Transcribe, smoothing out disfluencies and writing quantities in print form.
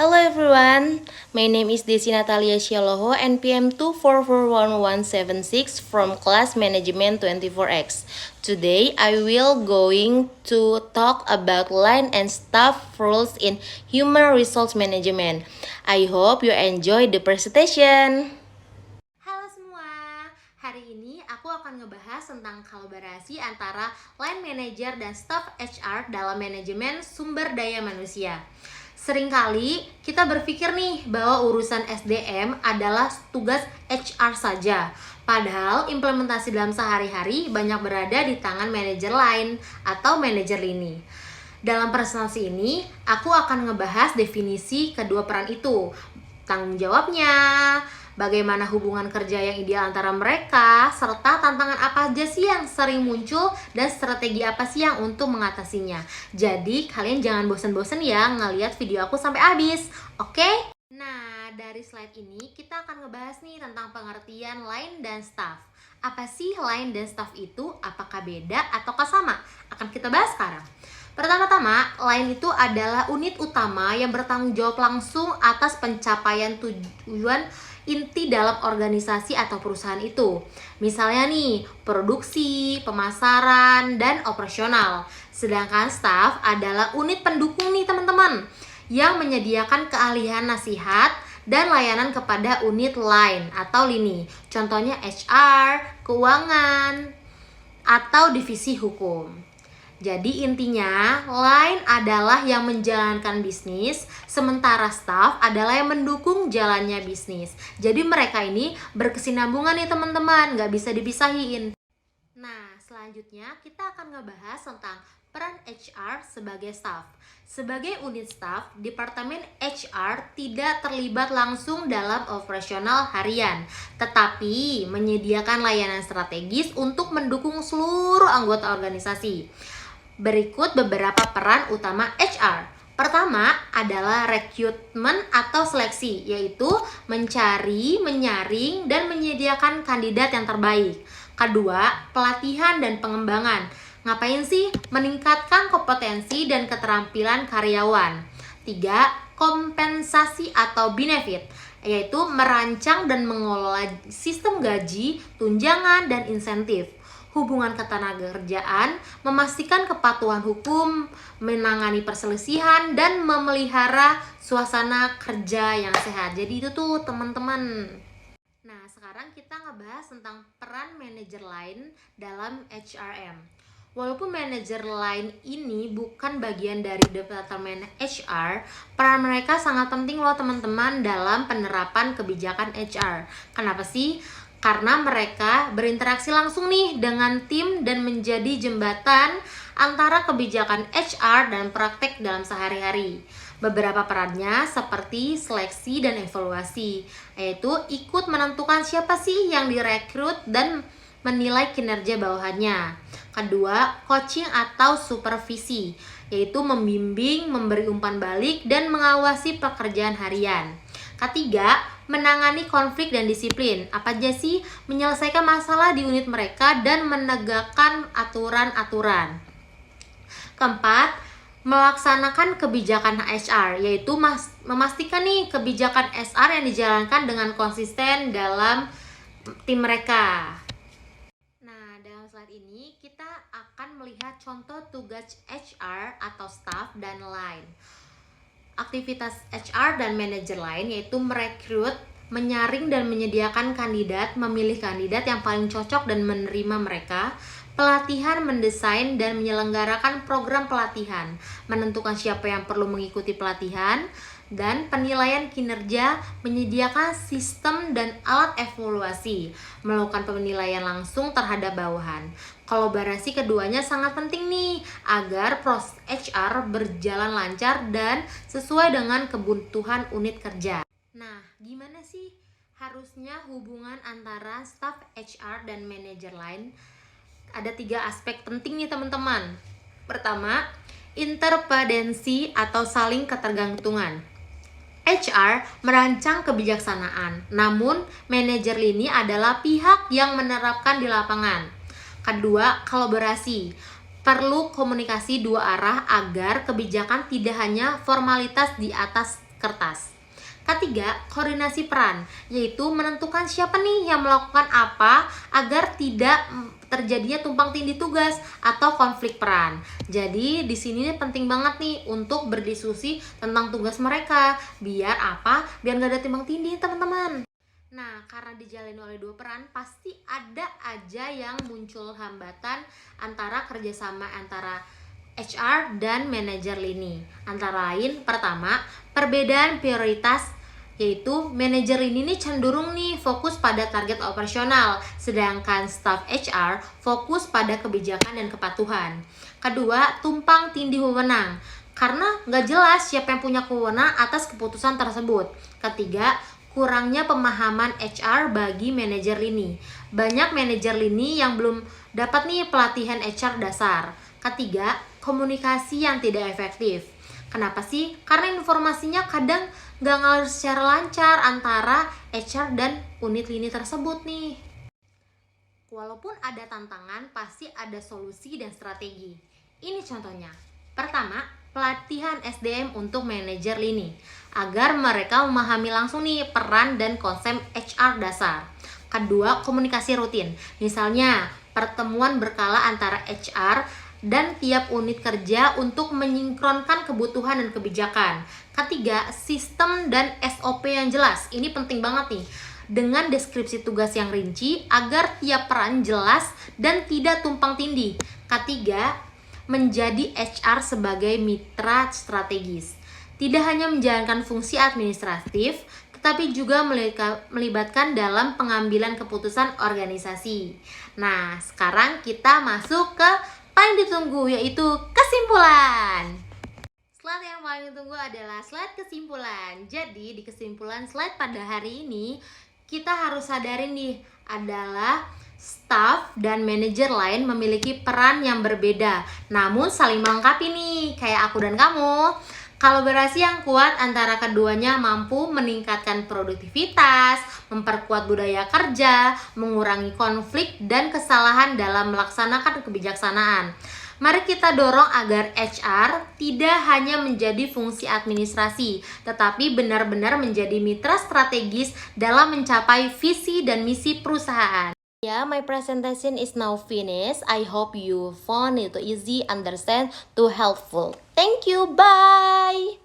Hello everyone, my name is Desi Natalia Shialoho, NPM 2441176 from Class Management 24X. Today I will going to talk about line and staff rules in human resource management. I hope you enjoy the presentation. Halo semua, hari ini aku akan ngebahas tentang kolaborasi antara line manager dan staff HR dalam manajemen sumber daya manusia. Seringkali kita berpikir nih bahwa urusan SDM adalah tugas HR saja. Padahal implementasi dalam sehari-hari banyak berada di tangan manajer line atau manajer lini. Dalam presentasi ini, aku akan ngebahas definisi kedua peran itu, tanggung jawabnya, bagaimana hubungan kerja yang ideal antara mereka, serta tantangan apa aja sih yang sering muncul dan strategi apa sih yang untuk mengatasinya. Jadi kalian jangan bosan-bosan ya ngeliat video aku sampai habis, oke? Nah, dari slide ini kita akan ngebahas nih tentang pengertian line dan staff. Apa sih line dan staff itu? Apakah beda ataukah sama? Akan kita bahas sekarang. Pertama-tama, line itu adalah unit utama yang bertanggung jawab langsung atas pencapaian tujuan inti dalam organisasi atau perusahaan itu. Misalnya nih, produksi, pemasaran, dan operasional. Sedangkan staff adalah unit pendukung nih teman-teman, yang menyediakan keahlian nasihat dan layanan kepada unit line atau lini. Contohnya HR, keuangan, atau divisi hukum. Jadi intinya, line adalah yang menjalankan bisnis, sementara staff adalah yang mendukung jalannya bisnis. Jadi mereka ini berkesinambungan nih teman-teman, nggak bisa dipisahin. Nah, selanjutnya kita akan ngebahas tentang peran HR sebagai staff. Sebagai unit staff, Departemen HR tidak terlibat langsung dalam operasional harian, tetapi menyediakan layanan strategis untuk mendukung seluruh anggota organisasi. Berikut beberapa peran utama HR. Pertama adalah rekrutmen atau seleksi, yaitu mencari, menyaring, dan menyediakan kandidat yang terbaik. Kedua, pelatihan dan pengembangan. Ngapain sih? Meningkatkan kompetensi dan keterampilan karyawan. Tiga, kompensasi atau benefit, yaitu merancang dan mengelola sistem gaji, tunjangan, dan insentif. Hubungan ketenagakerjaan, memastikan kepatuhan hukum, menangani perselisihan, dan memelihara suasana kerja yang sehat. Jadi itu tuh teman-teman. Nah, sekarang kita ngebahas tentang peran manajer line dalam HRM. Walaupun manajer line ini bukan bagian dari departemen HR, peran mereka sangat penting loh teman-teman dalam penerapan kebijakan HR. Kenapa sih? Karena mereka berinteraksi langsung nih dengan tim dan menjadi jembatan antara kebijakan HR dan praktek dalam sehari-hari. Beberapa perannya seperti seleksi dan evaluasi, yaitu ikut menentukan siapa sih yang direkrut dan menilai kinerja bawahannya. Kedua, coaching atau supervisi, yaitu membimbing, memberi umpan balik, dan mengawasi pekerjaan harian. Ketiga, menangani konflik dan disiplin. Apa aja sih? Menyelesaikan masalah di unit mereka dan menegakkan aturan-aturan. Keempat, melaksanakan kebijakan HR, yaitu memastikan nih kebijakan HR yang dijalankan dengan konsisten dalam tim mereka. Nah, dalam slide ini kita akan melihat contoh tugas HR atau staff dan line. Aktivitas HR dan manajer lain yaitu merekrut, menyaring dan menyediakan kandidat, memilih kandidat yang paling cocok dan menerima mereka, pelatihan, mendesain dan menyelenggarakan program pelatihan, menentukan siapa yang perlu mengikuti pelatihan, dan penilaian kinerja, menyediakan sistem dan alat evaluasi, melakukan penilaian langsung terhadap bawahan. Kolaborasi keduanya sangat penting nih agar proses HR berjalan lancar dan sesuai dengan kebutuhan unit kerja. Nah, gimana sih harusnya hubungan antara staf HR dan manajer line? Ada 3 aspek penting nih teman-teman. Pertama, interdependensi atau saling ketergantungan. HR merancang kebijaksanaan, namun manajer lini adalah pihak yang menerapkan di lapangan. Kedua, kolaborasi. Perlu komunikasi dua arah agar kebijakan tidak hanya formalitas di atas kertas. Ketiga, koordinasi peran, yaitu menentukan siapa nih yang melakukan apa agar tidak terjadinya tumpang tindih tugas atau konflik peran. Jadi di sini penting banget nih untuk berdiskusi tentang tugas mereka. Biar apa? Biar nggak ada tumpang tindih, teman-teman. Nah, karena dijalani oleh dua peran, pasti ada aja yang muncul hambatan antara kerjasama antara HR dan manajer lini. Antara lain, pertama, perbedaan prioritas, yaitu manajer lini nih cenderung nih fokus pada target operasional, sedangkan staff HR fokus pada kebijakan dan kepatuhan. Kedua, tumpang tindih wewenang, karena nggak jelas siapa yang punya kewenangan atas keputusan tersebut. Ketiga, kurangnya pemahaman HR bagi manajer lini. Banyak manajer lini yang belum dapat nih pelatihan HR dasar. Ketiga, komunikasi yang tidak efektif. Kenapa sih? Karena informasinya kadang nggak ngalir secara lancar antara HR dan unit lini tersebut nih. Walaupun ada tantangan, pasti ada solusi dan strategi. Ini contohnya. Pertama, pelatihan SDM untuk manajer lini agar mereka memahami langsung nih peran dan konsep HR dasar. Kedua, komunikasi rutin. Misalnya, pertemuan berkala antara HR dan tiap unit kerja untuk menyinkronkan kebutuhan dan kebijakan. Ketiga, sistem dan SOP yang jelas. Ini penting banget nih. Dengan deskripsi tugas yang rinci agar tiap peran jelas dan tidak tumpang tindih. Ketiga, menjadi HR sebagai mitra strategis. Tidak hanya menjalankan fungsi administratif, tetapi juga melibatkan dalam pengambilan keputusan organisasi. Nah, sekarang kita masuk ke paling ditunggu, yaitu kesimpulan. Slide yang paling ditunggu adalah slide kesimpulan. Jadi di kesimpulan slide pada hari ini kita harus sadarin nih adalah staff dan manajer lain memiliki peran yang berbeda, namun saling melengkapi nih, kayak aku dan kamu. Kolaborasi yang kuat antara keduanya mampu meningkatkan produktivitas, memperkuat budaya kerja, mengurangi konflik dan kesalahan dalam melaksanakan kebijaksanaan. Mari kita dorong agar HR tidak hanya menjadi fungsi administrasi, tetapi benar-benar menjadi mitra strategis dalam mencapai visi dan misi perusahaan. Yeah, my presentation is now finished. I hope you found it easy, understand, to helpful. Thank you. Bye.